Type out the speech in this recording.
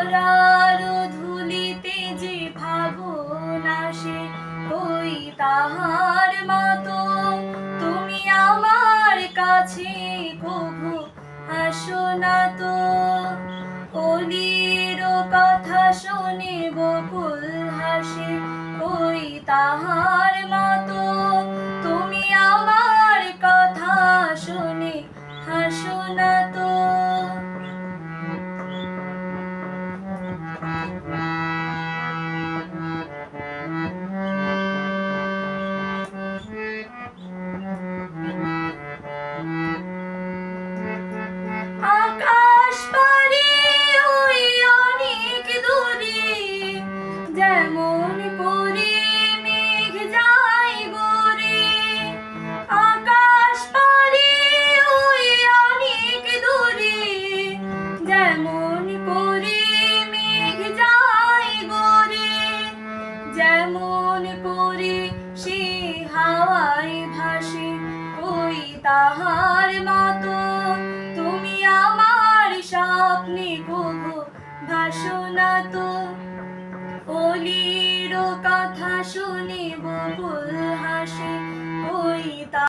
ধরার ধুলিতে যে ভাবনা সে কই তাহার মতো তুমি আমার কাছে কভু আসো না তো। কলির কথা শুনে বকুল হাসে কই তাহার মতো তুমি আমার কথা শুনে হাসো না তো। আকাশ পারে ওই অনেক দূরে যেমন করে মেঘ যায় গড়ে। আকাশ পারে ওই অনেক দূরে যেমন করে মেঘ যায় গড়ে। যেমন করে সে হাওয়ায় ভাসে ওই তাহার মতো তুমি আমার স্বপ্নে কভু ভাসো না তো। কলির কথা শুনে বকুল হাসে কই তা